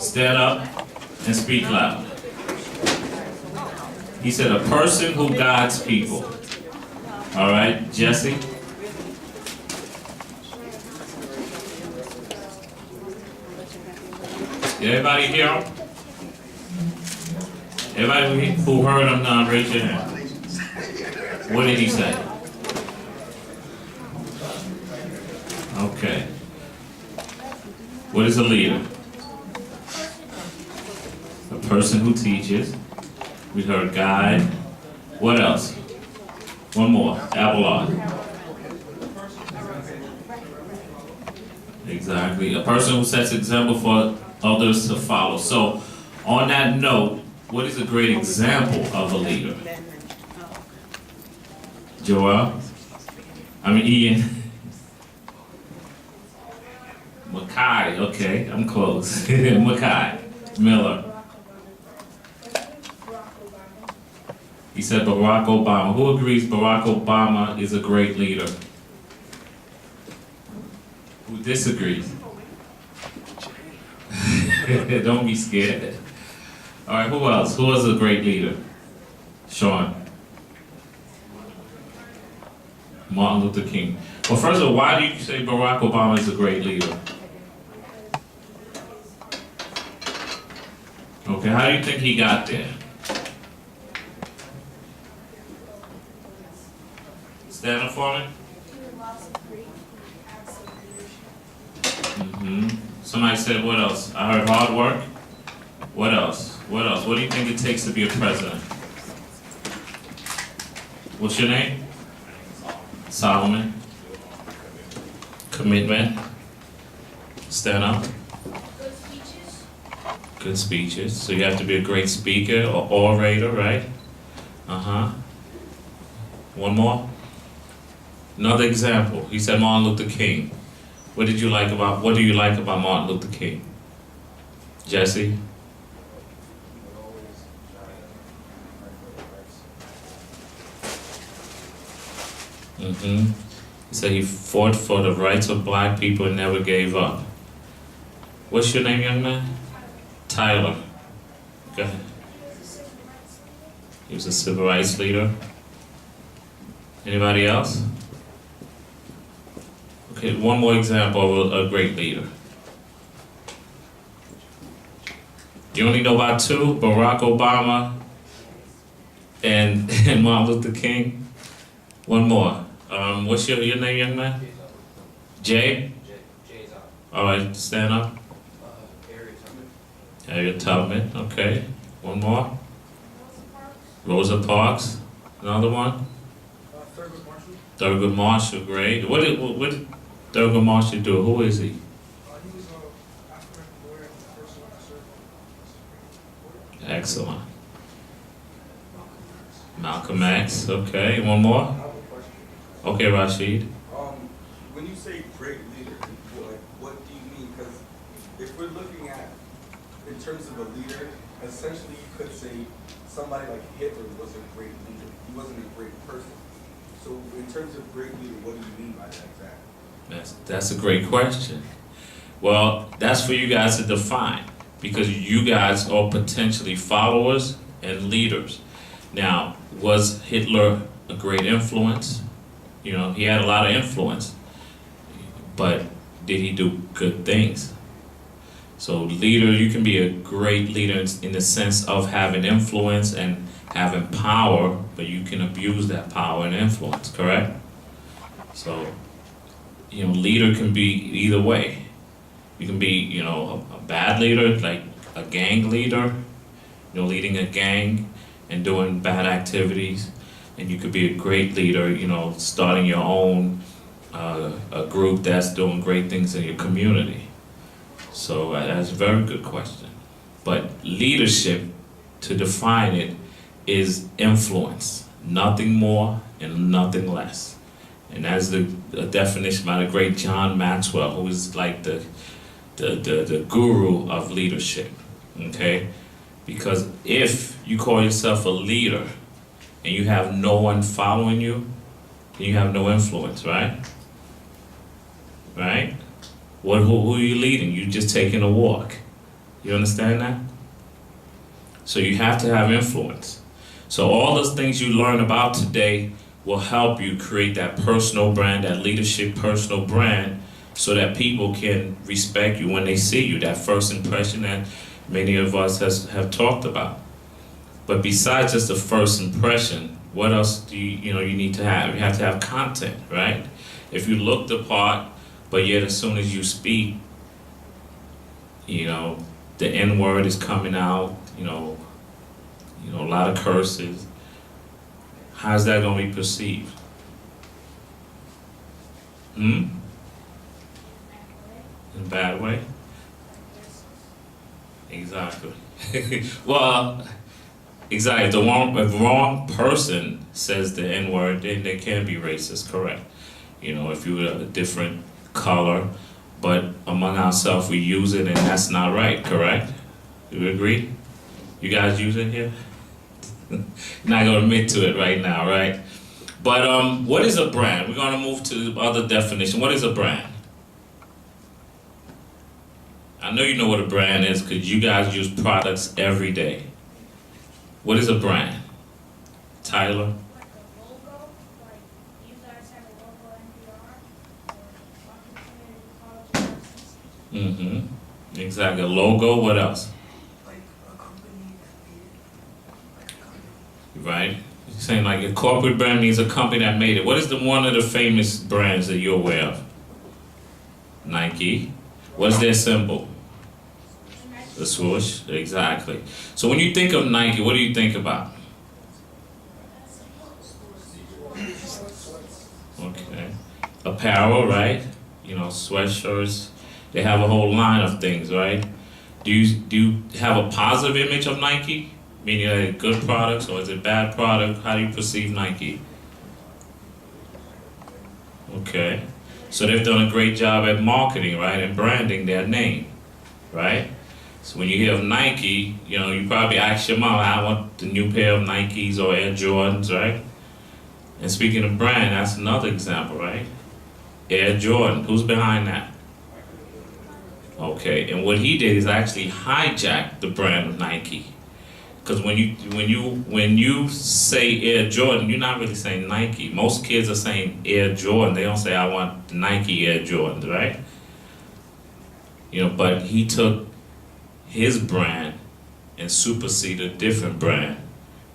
Stand up and speak loud. He said, a person who guides people. All right, Jesse? Did everybody hear him? Everybody who heard him now, raise your hand. What did he say? Okay. What is a leader? A person who teaches. We heard guide. What else? One more. Abelard. Exactly. A person who sets example for others to follow. So, on that note, what is a great example of a leader? Ian. Mackay, okay, I'm close. Mackay, Miller. He said Barack Obama. Who agrees Barack Obama is a great leader? Who disagrees? Don't be scared. All right, who else? Who was a great leader? Sean. Martin Luther King. Well, first of all, why do you say Barack Obama is a great leader? Okay, how do you think he got there? Stand up for me. Somebody said, what else? I heard hard work. What else? What else? What do you think it takes to be a president? What's your name? Solomon. Commitment. Stand up. Good speeches. Good speeches. So you have to be a great speaker or orator, right? One more. Another example. He said Martin Luther King. What do you like about Martin Luther King? Jesse? He said he fought for the rights of black people and never gave up. What's your name, young man? Tyler. Go ahead. He was a civil rights leader. Anybody else? Okay, one more example of a great leader. You only know about two, Barack Obama and Martin Luther King. One more. What's your name, young man? Jay? Jay's up. All right, stand up. Harriet Tubman, okay. One more. Rosa Parks. Another one. Thurgood Marshall. Thurgood Marshall, great. What did Thurgood Marshall do? Who is he? He was an African lawyer and the first one to serve on the Supreme Court. Excellent. Malcolm X, okay. One more? I have a question. Okay, Rashid. When you say great leader, what do you mean? Because if we're looking at, in terms of a leader, essentially you could say somebody like Hitler was a great leader. He wasn't a great person. So in terms of great leader, what do you mean by that exactly? That's a great question. Well, that's for you guys to define, because you guys are potentially followers and leaders. Now, was Hitler a great influence? You know, he had a lot of influence, but did he do good things? So leader, you can be a great leader in the sense of having influence and having power, but you can abuse that power and influence, correct? So, you know, leader can be either way. You can be, you know, a bad leader, like a gang leader, you know, leading a gang and doing bad activities. And you could be a great leader, you know, starting your own a group that's doing great things in your community. So that's a very good question. But leadership, to define it, is influence. Nothing more and nothing less. And that's the definition by the great John Maxwell, who is like the guru of leadership, okay? Because if you call yourself a leader and you have no one following you, then you have no influence, right? Right? Who are you leading? You're just taking a walk. You understand that? So you have to have influence. So all those things you learn about today will help you create that personal brand, that leadership personal brand, so that people can respect you when they see you, that first impression that many of us have talked about. But besides just the first impression, what else do you need to have? You have to have content, right? If you look the part, but yet as soon as you speak, the N word is coming out, a lot of curses. How's that going to be perceived? In a bad way? Exactly. Well, exactly. If the wrong person says the N word, then they can be racist, correct? If you're a different color, but among ourselves we use it and that's not right, correct? Do you agree? You guys use it here? You're not going to admit to it right now, right? But what is a brand? We're going to move to the other definition. What is a brand? I know you know what a brand is because you guys use products every day. What is a brand? Tyler? Like a logo, like you guys have a logo NPR or Washington College of Arts. Exactly. A logo, what else? Like a company that made it. Like a company. Right? You're saying like a corporate brand means a company that made it. What is one of the famous brands that you're aware of? Nike. What's their symbol? The swoosh. Exactly. So when you think of Nike, what do you think about? Okay. Apparel, right? Sweatshirts. They have a whole line of things, right? Do you have a positive image of Nike? Meaning are they good products or is it bad product? How do you perceive Nike? Okay. So they've done a great job at marketing, right? And branding their name, right? So when you hear of Nike, you probably ask your mom, I want the new pair of Nikes or Air Jordans, right? And speaking of brand, that's another example, right? Air Jordan, who's behind that? Okay, and what he did is actually hijack the brand of Nike. Because when you say Air Jordan, you're not really saying Nike. Most kids are saying Air Jordan. They don't say I want the Nike Air Jordans, right? But he took his brand and superseded a different brand,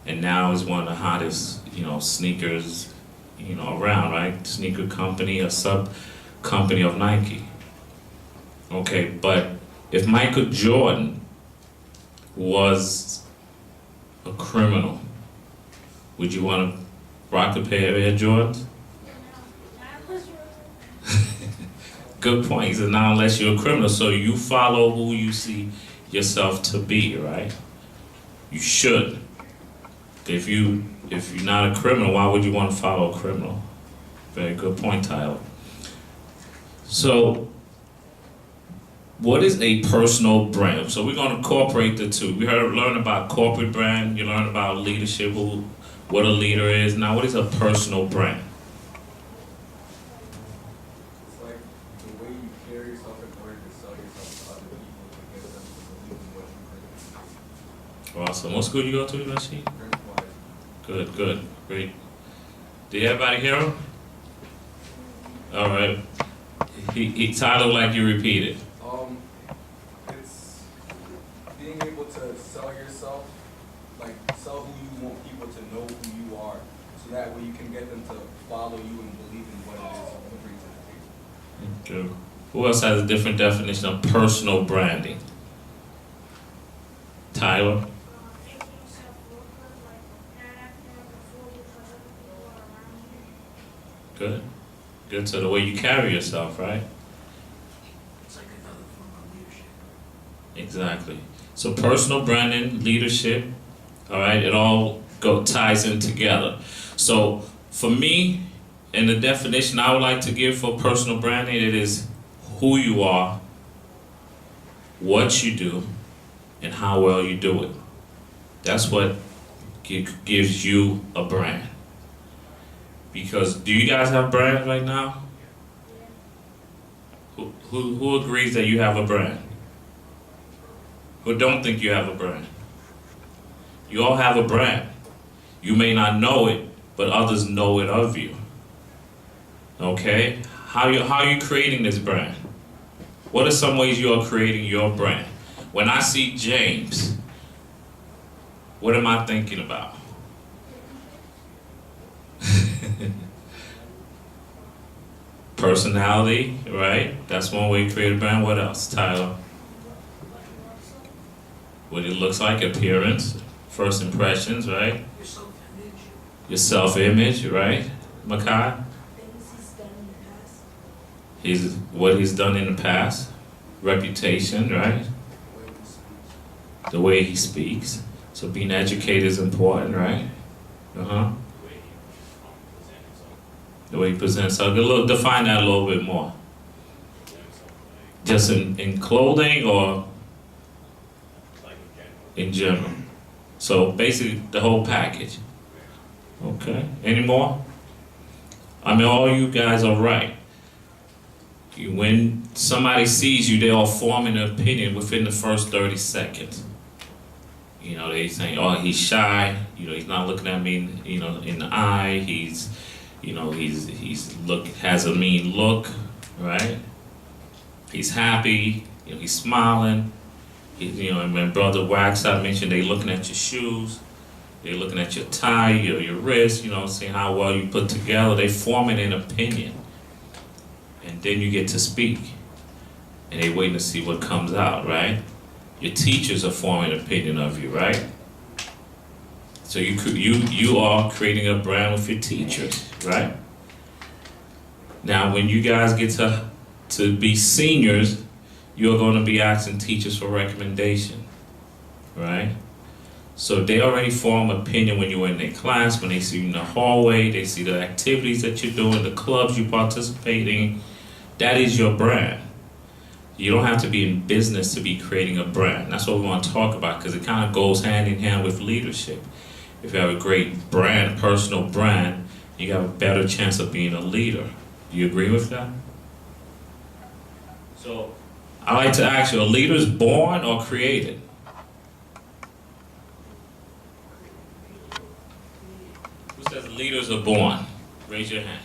and now is one of the hottest, sneakers, around, right? Sneaker company, a sub company of Nike. Okay, but if Michael Jordan was a criminal, would you want to rock a pair of Air Jordans? Good point. He said, not unless you're a criminal. So you follow who you see yourself to be, right? You should. If you're not a criminal, why would you want to follow a criminal? Very good point, Tyler. So, what is a personal brand? So we're going to incorporate the two. We learn about corporate brand. You learn about leadership, what a leader is. Now, what is a personal brand? It's like the way you carry yourself in order to sell yourself to other people to get them to believe in what you bring. Awesome. What school you go to, Rashid? Print-wise. Good. Great. Did everybody hear him? All right. Tyler, like you repeated. It's being able to sell yourself, like sell who you want people to know who you are, so that way you can get them to follow you and believe in what it is you bring to the table. Okay. Who else has a different definition of personal branding? Tyler? Making yourself look good, like not acting like a fool because other people are around you. Good. So the way you carry yourself, right? It's like another form of leadership. Exactly. So personal branding, leadership, all right, it all ties in together. So for me, in the definition I would like to give for personal branding, it is who you are, what you do, and how well you do it. That's what gives you a brand. Because do you guys have brands right now? Who agrees that you have a brand? who don't think you have a brand? You all have a brand. You may not know it, but others know it of you. Okay? How are you creating this brand? What are some ways you are creating your brand? When I see James, what am I thinking about? Personality, right? That's one way to create a brand. What else, Tyler? What it looks like, appearance, first impressions, right? Your self-image. Your self-image, right? Makai? Things he's done in the past. What he's done in the past. Reputation, right? The way he speaks. So being educated is important, right? The way he presents himself. Define that a little bit more. Just in clothing or in general? So basically the whole package. Okay. Any more? I mean, all you guys are right. When somebody sees you, they all form an opinion within the first 30 seconds. You know, they say, oh, he's shy. You know, he's not looking at me, in the eye. He's has a mean look, right? He's happy. He's smiling. And when Brother Wax, I mentioned, they looking at your shoes. They're looking at your tie, your wrist. Seeing how well you put together. They forming an opinion, and then you get to speak, and they waiting to see what comes out, right? Your teachers are forming an opinion of you, right? So you are creating a brand with your teachers, right? Now, when you guys get to be seniors, you're going to be asking teachers for recommendation, right? So they already form opinion when you're in their class, when they see you in the hallway, they see the activities that you're doing, the clubs you participate in. That is your brand. You don't have to be in business to be creating a brand. That's what we want to talk about, because it kind of goes hand in hand with leadership. If you have a great brand, personal brand, you have a better chance of being a leader. Do you agree with that? So, I like to ask you, are leaders born or created? Who says leaders are born? Raise your hand.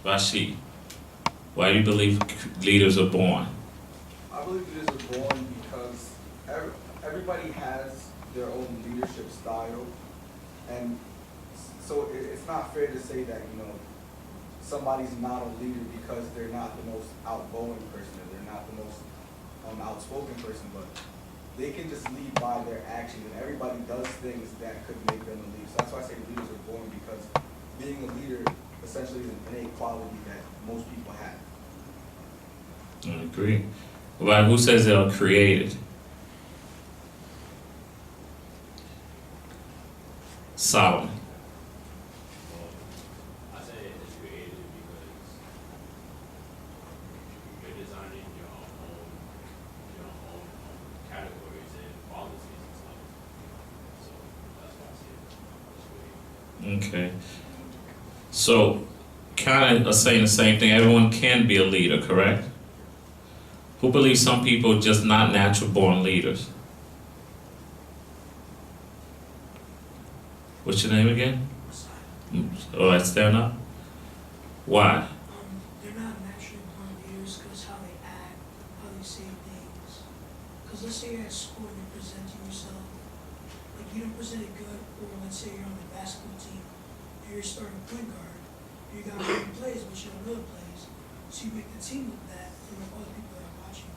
Rashid, why do you believe leaders are born? I believe leaders are born because everybody has their own leadership style, and so it's not fair to say that somebody's not a leader because they're not the most outgoing person or they're not the most outspoken person, but they can just lead by their actions, and everybody does things that could make them a leader. So that's why I say leaders are born, because being a leader essentially is an innate quality that most people have. I agree. Well, who says they are created? Solomon. I say it's created because you're designing your own categories and policies and stuff. So that's why I say it's created. Okay. So, kind of saying the same thing. Everyone can be a leader, correct? Who believes some people are just not natural born leaders? What's your name again? Oh, that's stand up. Why? They're not naturally born leaders because how they act, how they say things. Because let's say you're at school and you're presenting yourself, like you don't present it good, or let's say you're on the basketball team, and you're starting point guard, you got great plays, but you don't know the plays, so you make the team look bad in front of other people that are watching.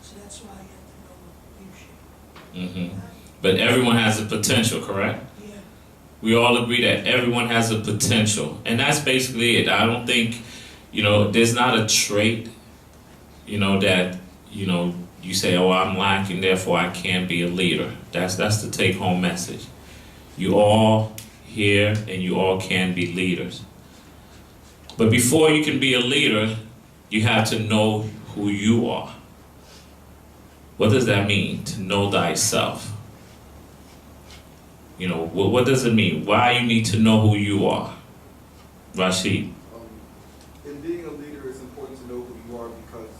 So that's why you have to know leadership. But everyone has the potential, correct? Yeah. We all agree that everyone has a potential, and that's basically it. I don't think, there's not a trait, that, you say, oh, I'm lacking, therefore I can't be a leader. That's the take-home message. You all here, and you all can be leaders. But before you can be a leader, you have to know who you are. What does that mean, to know thyself? What does it mean? Why you need to know who you are? Rashid. In being a leader, it's important to know who you are, because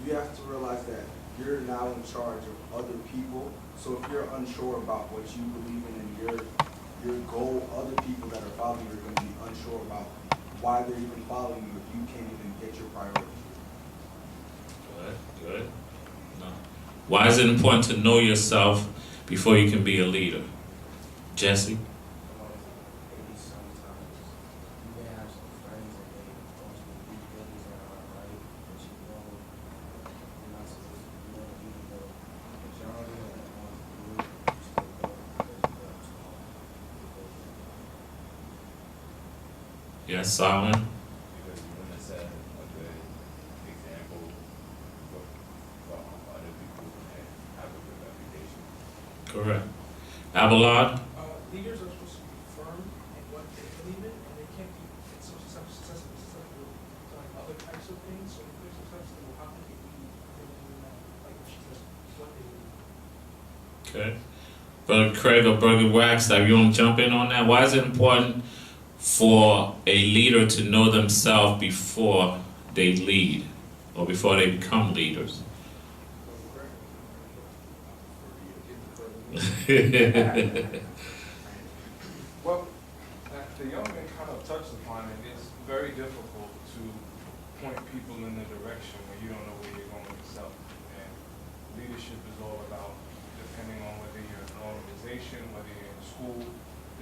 you have to realize that your you're now in charge of other people. So if you're unsure about what you believe in and your goal, other people that are following you are going to be unsure about why they're even following you if you can't even get your priorities. Good. No. Why is it important to know yourself before you can be a leader? Jesse? Maybe sometimes you may have some friends and they want you to do things that aren't right, but you know you're not supposed to do that, even though the majority of them want to do it, you still go because you got taught. Yes, Solomon? Because you want to set a good example for other people and have a good reputation. Correct. Abelard? Leaders are supposed to be firm in what they believe in, and they can't be so susceptible to like other types of things. So if they're susceptible, how can they be like what she says, what they believe? Okay. Brother Craig or Brother Wagstaff, you want to jump in on that? Why is it important for a leader to know themselves before they lead or before they become leaders? Well, the young man kind of touched upon it. It's very difficult to point people in the direction when you don't know where you're going yourself. And leadership is all about, depending on whether you're in an organization, whether you're in school,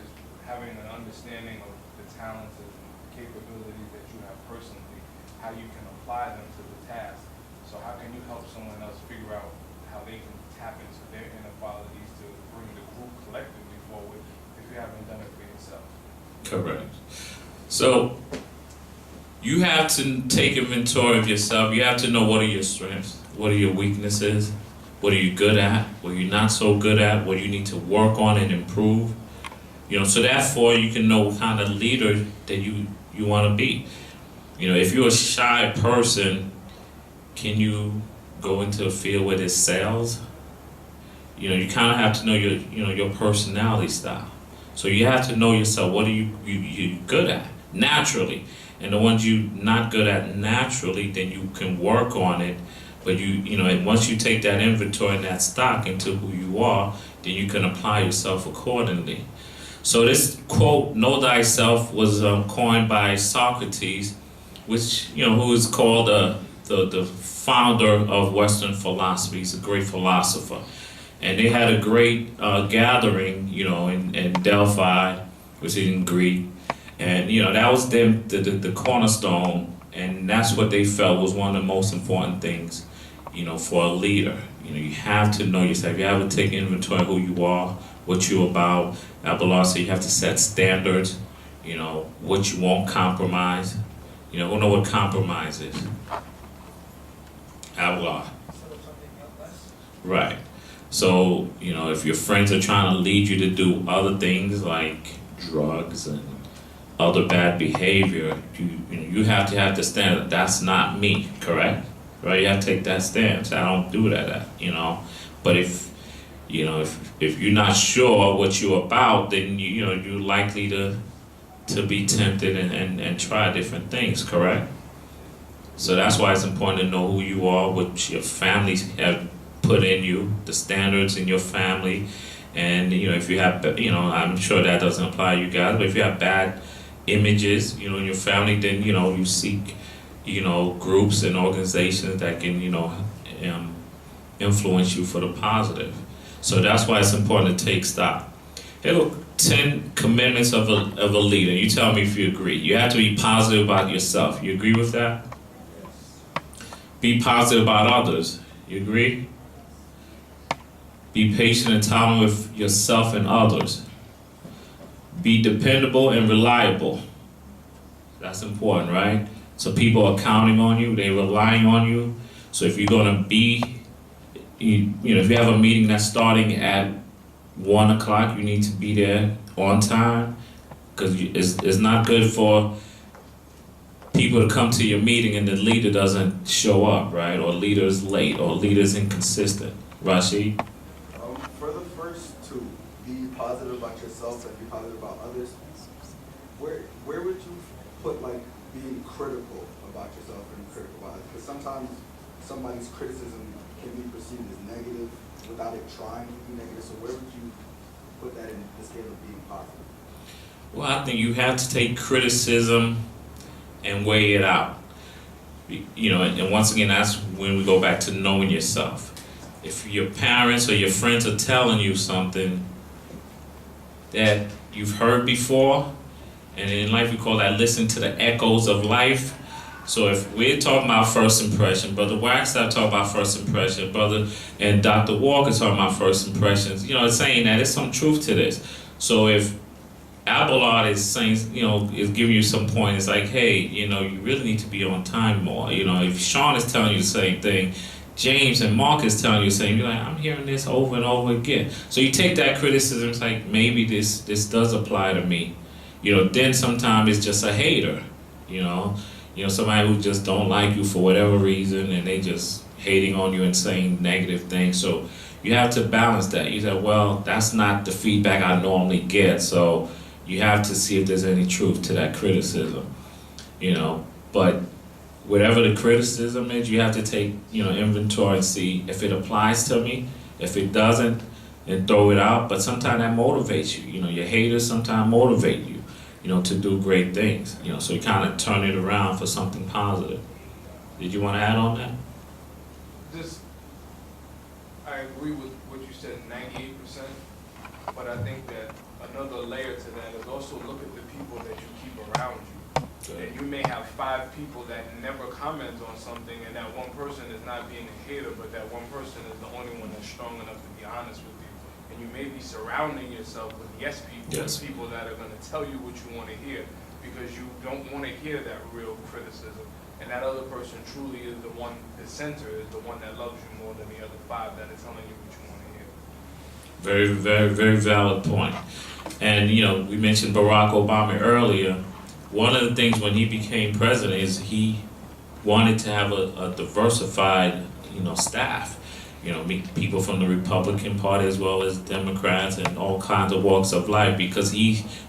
is having an understanding of the talents and capabilities that you have personally, how you can apply them to the task. So how can you help someone else figure out how they can tap into their inner qualities to bring the group collectively forward if you haven't done it for yourself? Correct. So you have to take inventory of yourself. You have to know what are your strengths, what are your weaknesses, what are you good at, what you're not so good at, what you need to work on and improve. So therefore you can know what kind of leader that you want to be. If you're a shy person, can you go into a field where there's sales? You kind of have to know your personality style. So you have to know yourself. What are you good at naturally, and the ones you not good at naturally, then you can work on it. But and once you take that inventory and that stock into who you are, then you can apply yourself accordingly. So this quote, "Know thyself," was coined by Socrates, which who is called the founder of Western philosophy. He's a great philosopher. And they had a great gathering, in Delphi, which is in Greek. And, that was them, the cornerstone. And that's what they felt was one of the most important things, for a leader. You have to know yourself. You have to take inventory of who you are, what you're about. Abelard said you have to set standards, what you won't compromise. Who know what compromise is? Abelard. Instead of something less. Right. So, if your friends are trying to lead you to do other things like drugs and other bad behavior, you have to have the standard. That's not me, correct? Right? You have to take that stance. I don't do that, But if you're not sure what you're about, then you're likely to be tempted and try different things, correct? So that's why it's important to know who you are, what your family have put in you, the standards in your family, and if you have, I'm sure that doesn't apply to you guys, but if you have bad images, in your family, then you seek, groups and organizations that can, influence you for the positive. So that's why it's important to take stock. Hey, look, 10 commitments of a leader. You tell me if you agree. You have to be positive about yourself. You agree with that? Be positive about others. You agree? Be patient and tolerant with yourself and others. Be dependable and reliable. That's important, right? So people are counting on you, they're relying on you. So if you're gonna be, if you have a meeting that's starting at 1 o'clock, you need to be there on time, because it's not good for people to come to your meeting and the leader doesn't show up, right? Or leader's late, or leader's inconsistent. Rashid? For the first two, be positive about yourself and be positive about others. Where would you put like being critical about yourself and critical about others? Because sometimes somebody's criticism can be perceived as negative without it trying to be negative? So where would you put that in the scale of being positive? Well, I think you have to take criticism and weigh it out. You know, and once again, that's when we go back to knowing yourself. If your parents or your friends are telling you something that you've heard before, and in life we call that listen to the echoes of life. So if we're talking about first impression, Brother Wagstaff talking about first impression, Brother and Dr. Walker talking about first impressions, you know, it's saying that there's some truth to this. So if Abelard is saying, you know, is giving you some point, it's like, hey, you know, you really need to be on time more. You know, if Sean is telling you the same thing, James and Mark is telling you the same, you're like, I'm hearing this over and over again. So you take that criticism, it's like, maybe this does apply to me. You know, then sometimes it's just a hater, you know, somebody who just don't like you for whatever reason, and they just hating on you and saying negative things. So you have to balance that. You say, well, that's not the feedback I normally get, so you have to see if there's any truth to that criticism, you know. But whatever the criticism is, you have to take, you know, inventory and see if it applies to me. If it doesn't, then throw it out. But sometimes that motivates you. You know, your haters sometimes motivate you, you know, to do great things. You know, so you kind of turn it around for something positive. Did you want to add on that? I agree with what you said, 98%, but I think that another layer to that is also look at the people that you keep around you. And you may have 5 people that never comment on something, and that one person is not being a hater, but that one person is the only one that's strong enough to be honest with you. And you may be surrounding yourself with yes people, people that are going to tell you what you want to hear, because you don't want to hear that real criticism. And that other person truly is the one, the center is the one that loves you more than the other 5 that are telling you what you want to hear. Very, very, very valid point. And, you know, we mentioned Barack Obama earlier. One of the things when he became president is he wanted to have a diversified, you know, staff. You know, people from the Republican Party as well as Democrats and all kinds of walks of life, because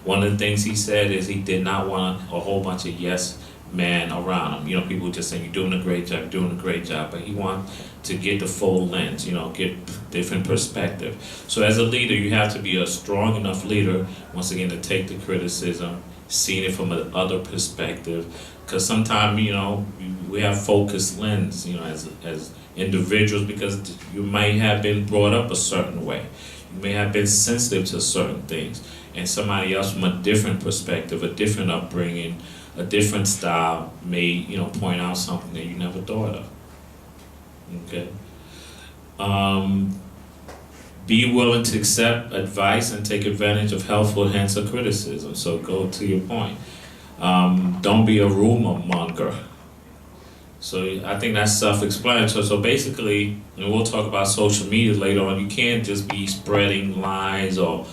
one of the things he said is he did not want a whole bunch of yes men around him. You know, people just saying, you're doing a great job, doing a great job. But he wanted to get the full lens, you know, get different perspective. So as a leader, you have to be a strong enough leader, once again, to take the criticism, seeing it from another perspective. Because sometimes, you know, we have focused lens, you know, as individuals, because you may have been brought up a certain way. You may have been sensitive to certain things. And somebody else from a different perspective, a different upbringing, a different style may, you know, point out something that you never thought of. Okay. Be willing to accept advice and take advantage of helpful hints or criticism. So go to your point. Don't be a rumor monger. So I think that's self-explanatory. So basically, and we'll talk about social media later on, you can't just be spreading lies or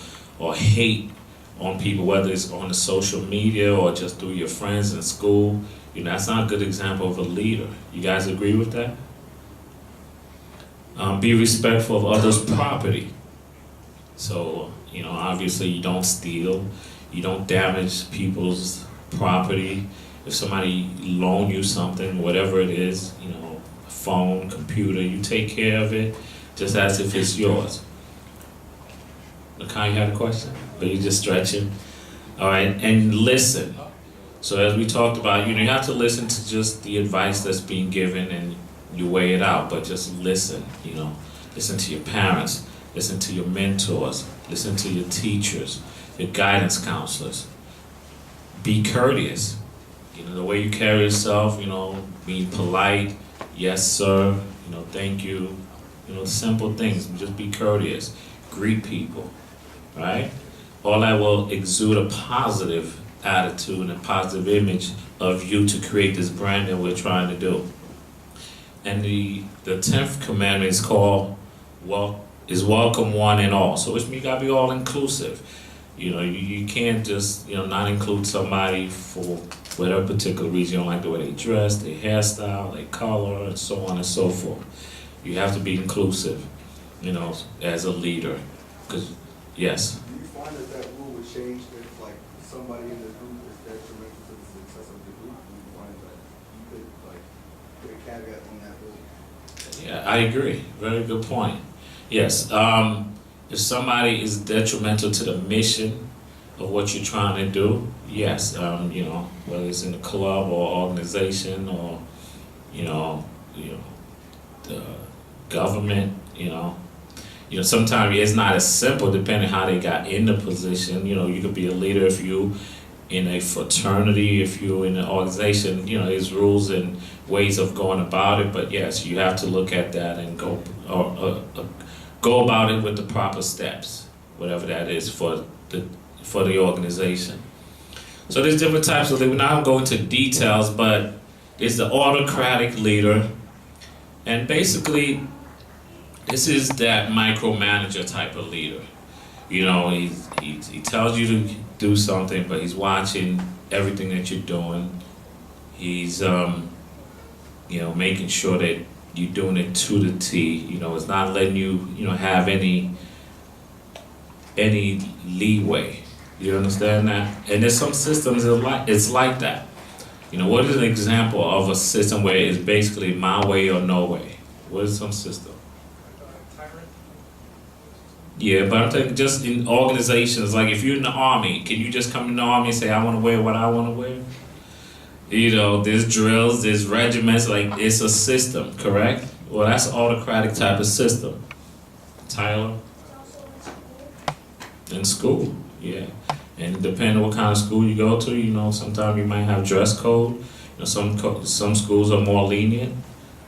hate on people, whether it's on the social media or just through your friends in school. You know, that's not a good example of a leader. You guys agree with that? Be respectful of others' property. So, you know, obviously you don't steal, you don't damage people's property. If somebody loan you something, whatever it is, you know, phone, computer, you take care of it just as if it's yours. Nakai, you had a question? But you just stretching? All right, and listen. So as we talked about, you know, you have to listen to just the advice that's being given and you weigh it out, but just listen, you know. Listen to your parents, listen to your mentors, listen to your teachers, your guidance counselors. Be courteous. You know, the way you carry yourself, you know, being polite, yes sir, you know, thank you, you know, simple things, just be courteous. Greet people, right? All that will exude a positive attitude and a positive image of you to create this brand that we're trying to do. And the 10th commandment is called, welcome one and all. So which means you gotta be all inclusive. You know, you can't just, you know, not include somebody for whatever particular reason. You don't like the way they dress, their hairstyle, their color, and so on and so forth. You have to be inclusive, you know, as a leader. Because, yes. Do you find that rule would change if, like, somebody in the group is detrimental to the success of the group? Do you find that you could, like, put a caveat on that rule? Yeah, I agree. Very good point. Yes, if somebody is detrimental to the mission of what you're trying to do, yes, you know, whether it's in a club or organization or, you know, the government, sometimes it's not as simple depending how they got in the position. You know, you could be a leader if you in a fraternity, if you're in an organization, there's rules and ways of going about it, but yes, you have to look at that and go about it with the proper steps, whatever that is for the organization. So there's different types of leaders. We're not going to go into details, but it's the autocratic leader, and basically this is that micromanager type of leader. You know, he tells you to do something, but he's watching everything that you're doing. He's making sure that you're doing it to the T. You know, it's not letting you have any leeway. You understand that? And there's some systems that it's like that. You know, what is an example of a system where it's basically my way or no way? What is some system? Tyrant. Yeah, but I'm thinking just in organizations, like if you're in the army, can you just come in the army and say, I want to wear what I want to wear? You know, there's drills, there's regiments, like it's a system, correct? Well, that's an autocratic type of system. Tyler? It's also in school. In school, yeah. And depending on what kind of school you go to, sometimes you might have dress code. Some schools are more lenient,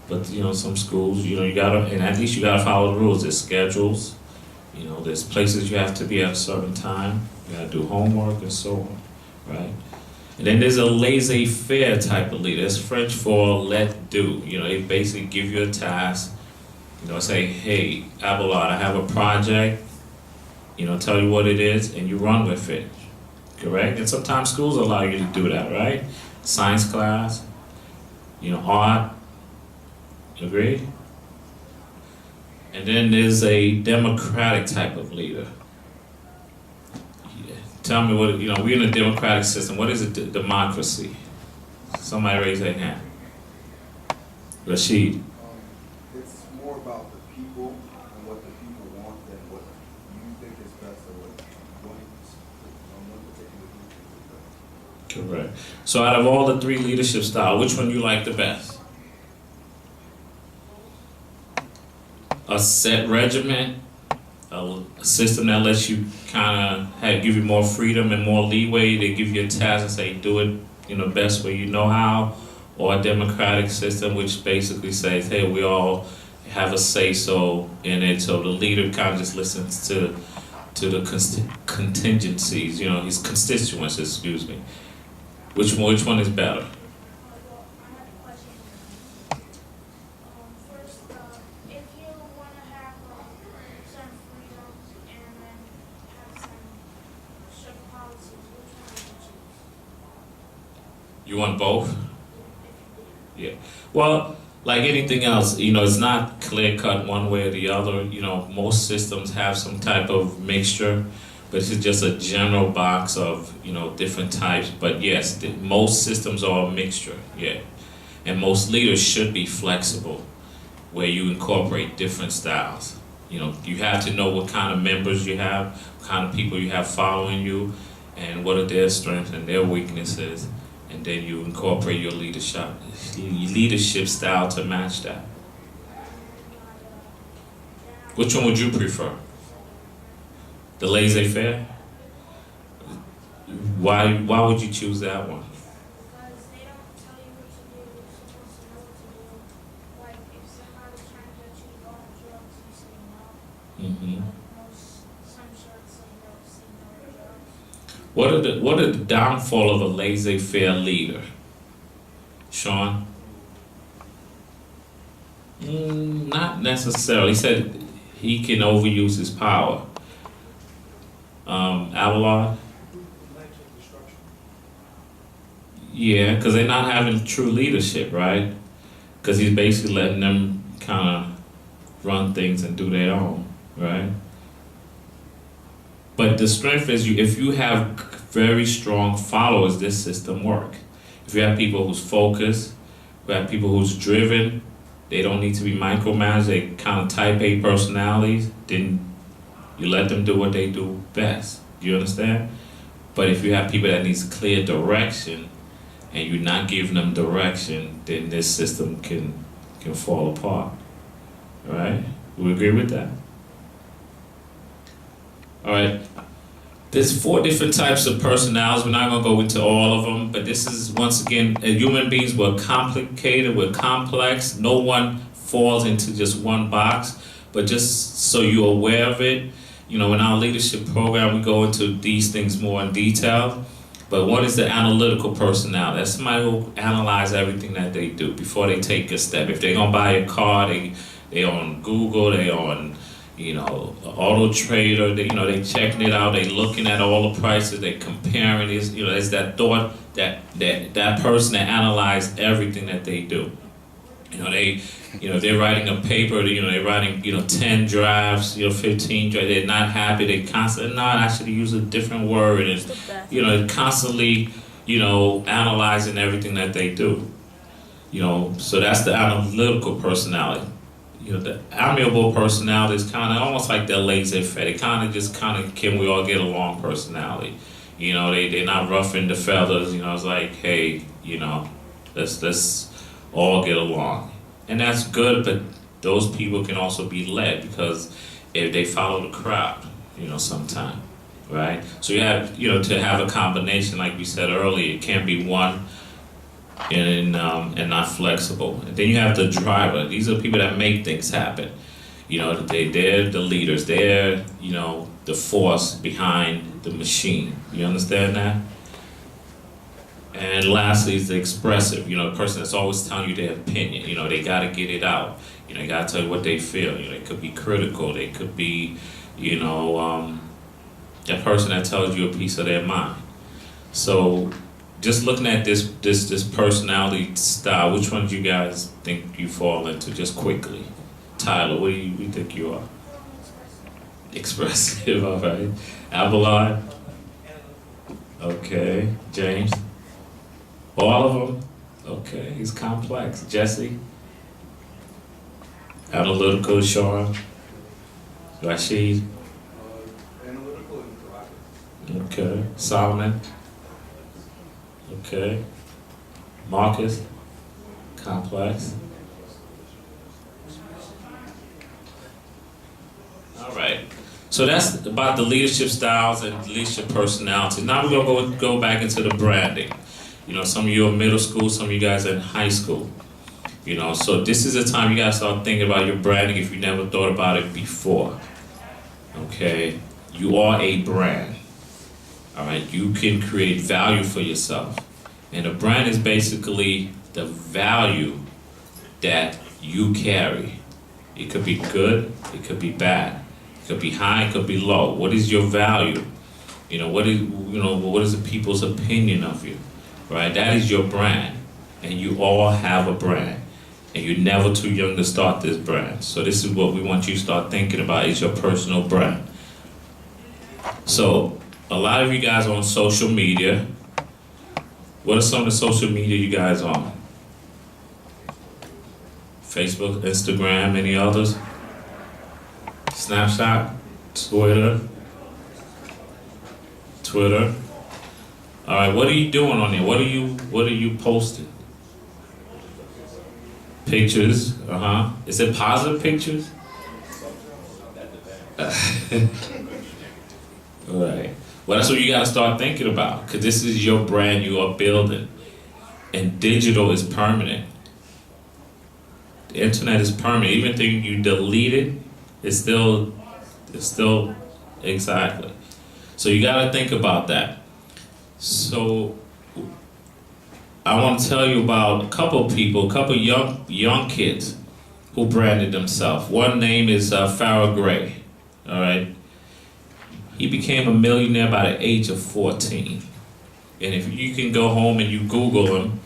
but some schools, you gotta, and at least you gotta follow the rules. There's schedules, there's places you have to be at a certain time. You gotta do homework and so on, right? And then there's a laissez-faire type of leader. It's French for let do. They basically give you a task. Say, hey, Abelard, I have a project. Tell you what it is, and you run with it. Correct? And sometimes schools allow you to do that, right? Science class, art. Agreed? And then there's a democratic type of leader. Yeah. Tell me what, we're in a democratic system. What is a democracy? Somebody raise their hand. Rashid. It's more about the people and what the people want than what you think is best or what one particular group is best. Correct. So out of all the three leadership styles, which one you like the best? A set regimen, a system that lets you kind of give you more freedom and more leeway. They give you a task and say, do it, best way you know how, or a democratic system, which basically says, hey, we all have a say-so in it. So the leader kind of just listens to the contingencies, his constituents. Excuse me. Which one is better? Well, I have a question. First, if you want to have some freedoms and then have some strict policies, which one would you choose? You want both? Yeah. Well, like anything else, it's not clear cut one way or the other. Most systems have some type of mixture, but it's just a general box of, different types. But yes, most systems are a mixture, yeah. And most leaders should be flexible, where you incorporate different styles. You have to know what kind of members you have, what kind of people you have following you, and what are their strengths and their weaknesses. And then you incorporate your leadership style to match that. Which one would you prefer? The laissez-faire? Why would you choose that one? Because they don't tell you what to do, you're supposed to know what to do. Like, if somebody's trying to get you to go on drugs, you say no. Mm-hmm. Some shirts say no, say no to drugs. What are the downfall of a laissez-faire leader? Sean? Not necessarily. He said he can overuse his power. Abelard? Destruction. Yeah, because they're not having true leadership, right? Because he's basically letting them kind of run things and do their own, right? But the strength is if you have very strong followers, this system works. If you have people who's focused, you have people who's driven, They don't need to be micromanaged. They kind of type A personalities. Then you let them do what they do best. You understand? But if you have people that needs clear direction and you're not giving them direction, then this system can fall apart. All right? We agree with that? All right. There's 4 different types of personalities. We're not going to go into all of them, but this is, once again, human beings, we're complicated, we're complex. No one falls into just one box, but just so you're aware of it, you know, in our leadership program, we go into these things more in detail. But what is the analytical personality? That's somebody who analyze everything that they do before they take a step. If they're going to buy a car, they on Google, they on, you know, Auto Trader, they checking it out, they looking at all the prices, they comparing this, you know, there's that thought that person that analyze everything that they do. They're writing a paper, they're writing, 10 drafts, 15 drafts, they're not happy, they constantly, not actually use a different word, and, constantly, analyzing everything that they do. So that's the analytical personality. The amiable personality is kind of almost like the laissez-faire. They can we all get along personality. They're not roughing the feathers. It's like, hey, let's all get along. And that's good, but those people can also be led because if they follow the crowd, sometime, right? So you have, to have a combination, like we said earlier, it can't be one and not flexible. And then you have the driver. These are people that make things happen. They're the leaders. They're, the force behind the machine. You understand that? And lastly is the expressive. The person that's always telling you their opinion. They got to get it out. They got to tell you what they feel. They could be critical. They could be, that person that tells you a piece of their mind. So just looking at this personality style, which one do you guys think you fall into? Just quickly, Tyler, what do you think you are? Expressive, all right. Avalon. Okay, James. All of them. Okay, he's complex. Jesse. Analytical. Sean. Rashid. Analytical and proactive. Okay. Solomon. Okay. Marcus. Complex. All right. So that's about the leadership styles and leadership personalities. Now we're going to go back into the branding. Some of you are middle school, some of you guys are in high school. So this is the time you guys start thinking about your branding if you never thought about it before. Okay? You are a brand. All right? You can create value for yourself. And a brand is basically the value that you carry. It could be good, it could be bad. It could be high, it could be low. What is your value? What is the people's opinion of you? Right? That is your brand. And you all have a brand. And you're never too young to start this brand. So this is what we want you to start thinking about, is your personal brand. So a lot of you guys are on social media. What are some of the social media you guys on? Facebook, Instagram, any others? Snapchat, Twitter. All right, what are you doing on there? What are you posting? Pictures, Is it positive pictures? All right. Well, that's what you gotta start thinking about, because this is your brand you are building, and digital is permanent. The internet is permanent. Even if you delete it, it's still exactly. So you gotta think about that. So I want to tell you about a couple young kids who branded themselves. One name is Farrah Gray. All right. He became a millionaire by the age of 14. And if you can go home and you Google him,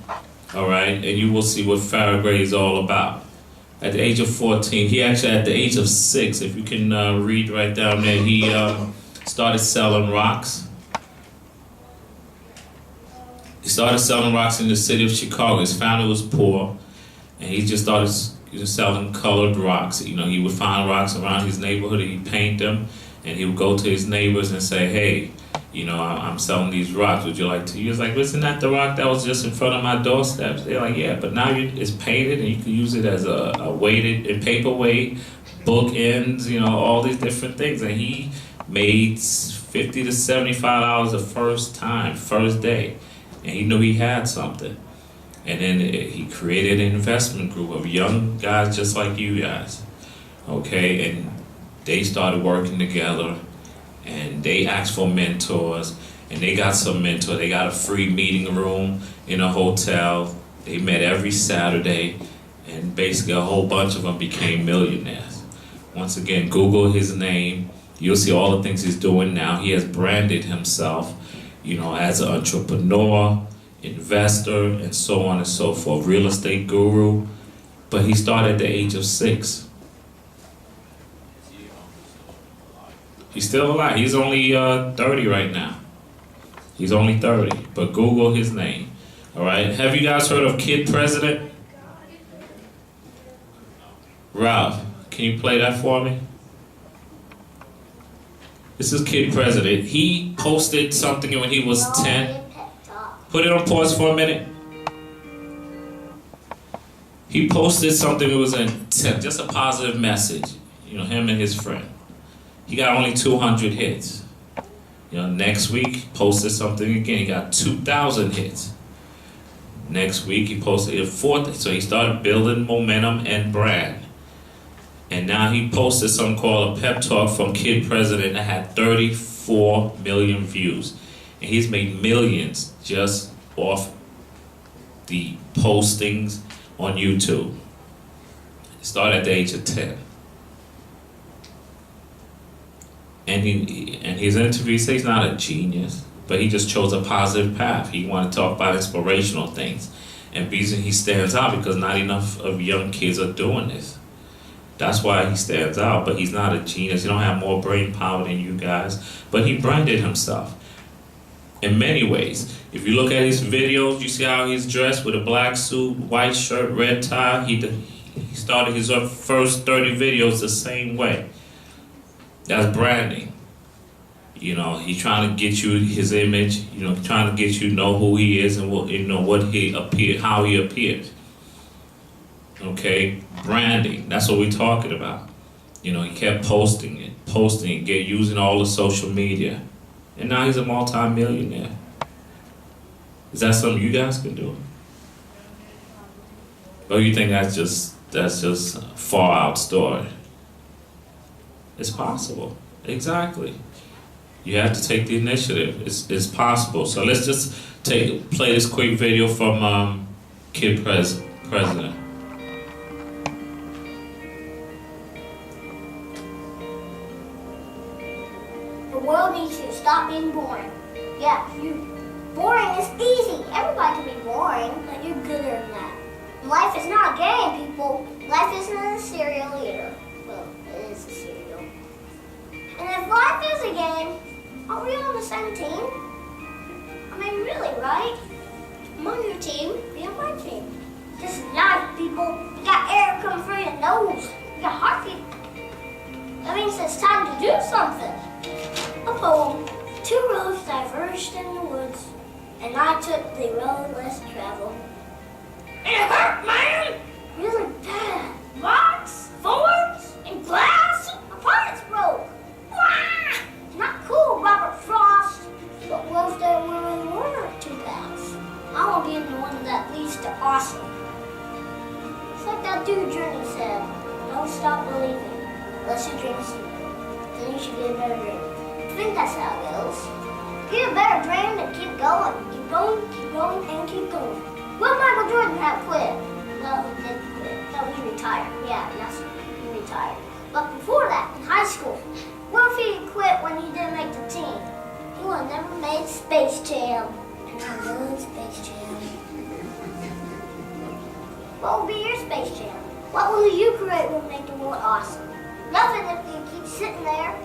all right, and you will see what Farrah Gray is all about. At the age of 14, he actually, at the age of 6, if you can read right down there, he started selling rocks. He started selling rocks in the city of Chicago. His family was poor, and he just started He was selling colored rocks. You know, he would find rocks around his neighborhood, and he'd paint them, and he would go to his neighbors and say, hey, you know, I'm selling these rocks. Would you like to? He was like, isn't that the rock that was just in front of my doorsteps? They're like, yeah, but now it's painted, and you can use it as a weighted, and paperweight, bookends, you know, all these different things. And he made $50 to $75 the first day. And he knew he had something. And then he created an investment group of young guys just like you guys. Okay, and they started working together, and they asked for mentors, and they got some mentors. They got a free meeting room in a hotel. They met every Saturday, and basically a whole bunch of them became millionaires. Once again, Google his name. You'll see all the things he's doing now. He has branded himself, you know, as an entrepreneur, investor, and so on and so forth, real estate guru. But he started at the age of 6. He's still alive. He's only 30 right now. He's only 30, but Google his name. All right. Have you guys heard of Kid President? Ralph, can you play that for me? This is Kid President. He posted something when he was 10. Put it on pause for a minute. He posted something that was in 10, just a positive message. You know, him and his friend. He got only 200 hits. You know, next week he posted something again. He got 2,000 hits. Next week he posted a 4th. So he started building momentum and brand. And now he posted something called a pep talk from Kid President that had 34 million views. And he's made millions just off the postings on YouTube. He started at the age of 10. And his interview, he says he's not a genius, but he just chose a positive path. He wanted to talk about inspirational things. And reason he stands out because not enough of young kids are doing this. That's why he stands out, but he's not a genius. He don't have more brain power than you guys, but he branded himself in many ways. If you look at his videos, you see how he's dressed with a black suit, white shirt, red tie. He started his first 30 videos the same way. That's branding. You know, he's trying to get you his image, you know, trying to get you to know who he is and what, you know, how he appears. Okay, branding, that's what we're talking about. You know, he kept posting, using all the social media. And now he's a multi-millionaire. Is that something you guys can do? Or you think that's just a far out story? It's possible, exactly. You have to take the initiative, it's possible. So let's just play this quick video from Kid President. The world needs to stop being boring. Yeah, boring is easy. Everybody can be boring, but you're gooder than that. Life is not a game, people. Life isn't a cereal either. Well, it is a cereal. And if life is a game, are we on the same team? I mean, really, right? I'm on your team, be on my team. This is life, people. You got air coming through your nose. You got heartbeat. That means it's time to do something. A poem. 2 roads diverged in the woods, and I took the road less traveled. It hurt, man! Really bad. Rocks, thorns, and glass. My parts broke. Wah! Not cool, Robert Frost. But what if there were 2 paths? I want to be the one that leads to awesome. It's like that dude Journey said, don't stop believing unless your dreams then you should get a better dream. I think that's how it goes. Get a better dream and keep going, and keep going. Will Michael Jordan have quit? No, he didn't quit. No, he retired. Yeah, that's he retired. But before that, in high school, what if he quit when he didn't make the team? He would have never made Space Jam. And I love Space Jam. What will be your Space Jam? What will you create will make the world awesome? Nothing if you keep sitting there.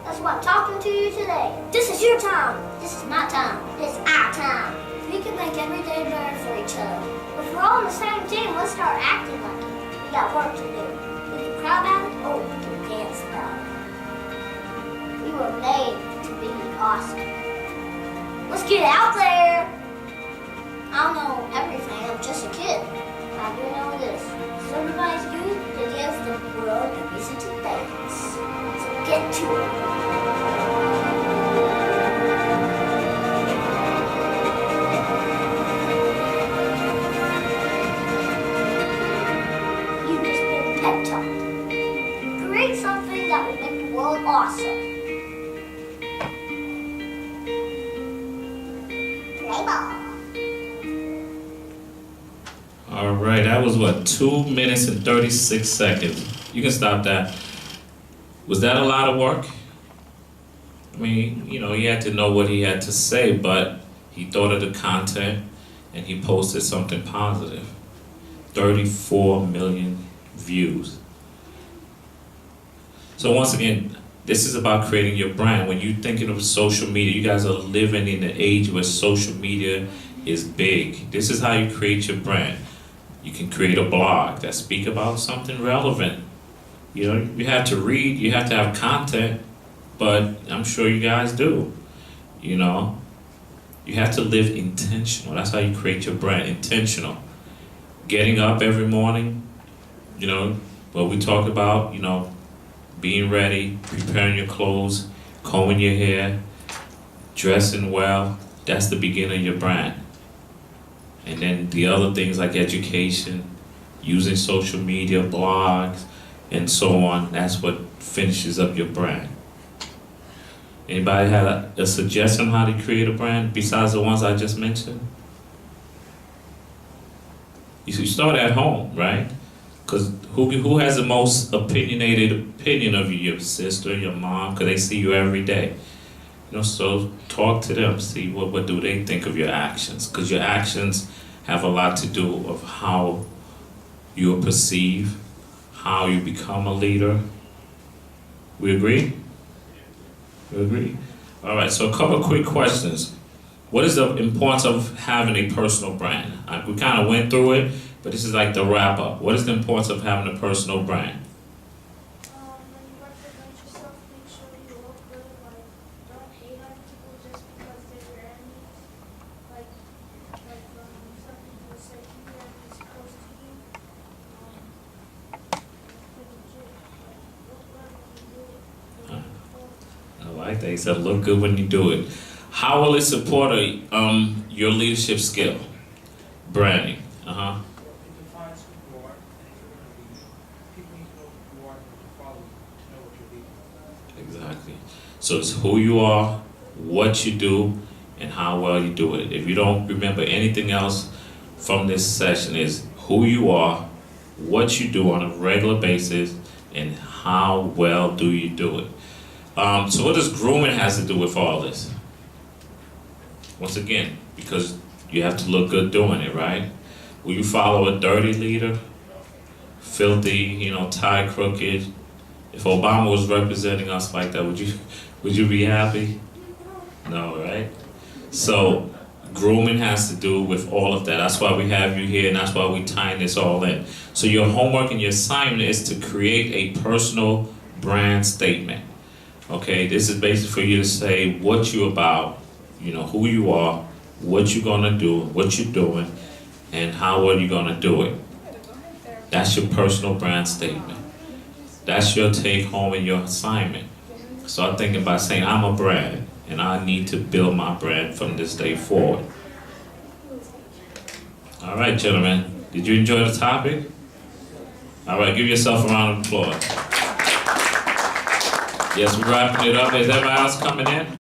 That's why I'm talking to you today. This is your time. This is my time. It's our time. We can make every day better for each other. If we're all on the same team, let's start acting like it. We got work to do. If you're proud about it, oh, you can dance about it. We were made to be awesome. Let's get out there. I don't know everything. I'm just a kid. I do know this. So everybody's good to give the world a reason to dance. So get to it. You just been pep talked. Create something that will make the world awesome. Play ball. All right, that was what, 2 minutes and 36 seconds. You can stop that. Was that a lot of work? I mean, you know, he had to know what he had to say, but he thought of the content and he posted something positive. 34 million views. So once again, this is about creating your brand. When you're thinking of social media, you guys are living in the age where social media is big. This is how you create your brand. You can create a blog that speak about something relevant. You know, you have to read, you have to have content, but I'm sure you guys do. You know, you have to live intentional. That's how you create your brand, intentional. Getting up every morning, you know, what we talk about, you know, being ready, preparing your clothes, combing your hair, dressing well, that's the beginning of your brand. And then the other things like education, using social media, blogs, and so on, that's what finishes up your brand. Anybody had a suggestion how to create a brand besides the ones I just mentioned? You start at home, right? Because who has the most opinionated opinion of you? Your sister, your mom, because they see you every day. You know, so talk to them, see what do they think of your actions, because your actions have a lot to do of how you're perceived, how you become a leader. We agree? We agree? All right, so a couple of quick questions. What is the importance of having a personal brand? We kind of went through it, but this is like the wrap up. What is the importance of having a personal brand? When you represent yourself, make sure you look good. Like, don't hate on people just because they're your enemies. Like some people say keep your enemies close to you. Pretty legit. Like, look good when you do it. I like that. He said, look good when you do it. How will it support your leadership skill? Branding. It defines who you are, and if you're going to lead, people need to know who you are and who you follow to know what you're leading. Exactly. So it's who you are, what you do, and how well you do it. If you don't remember anything else from this session, is who you are, what you do on a regular basis, and how well do you do it. So what does grooming has to do with all this? Once again, because you have to look good doing it, right? Will you follow a dirty leader? Filthy, you know, tie crooked? If Obama was representing us like that, would you be happy? No, right? So grooming has to do with all of that. That's why we have you here, and that's why we tying this all in. So your homework and your assignment is to create a personal brand statement. Okay, this is basically for you to say what you're about, you know, who you are, what you're gonna do, what you're doing, and how well you're gonna do it. That's your personal brand statement. That's your take home and your assignment. Start thinking about saying, I'm a brand, and I need to build my brand from this day forward. All right, gentlemen, did you enjoy the topic? All right, give yourself a round of applause. Yes, we're wrapping it up. Is everybody else coming in?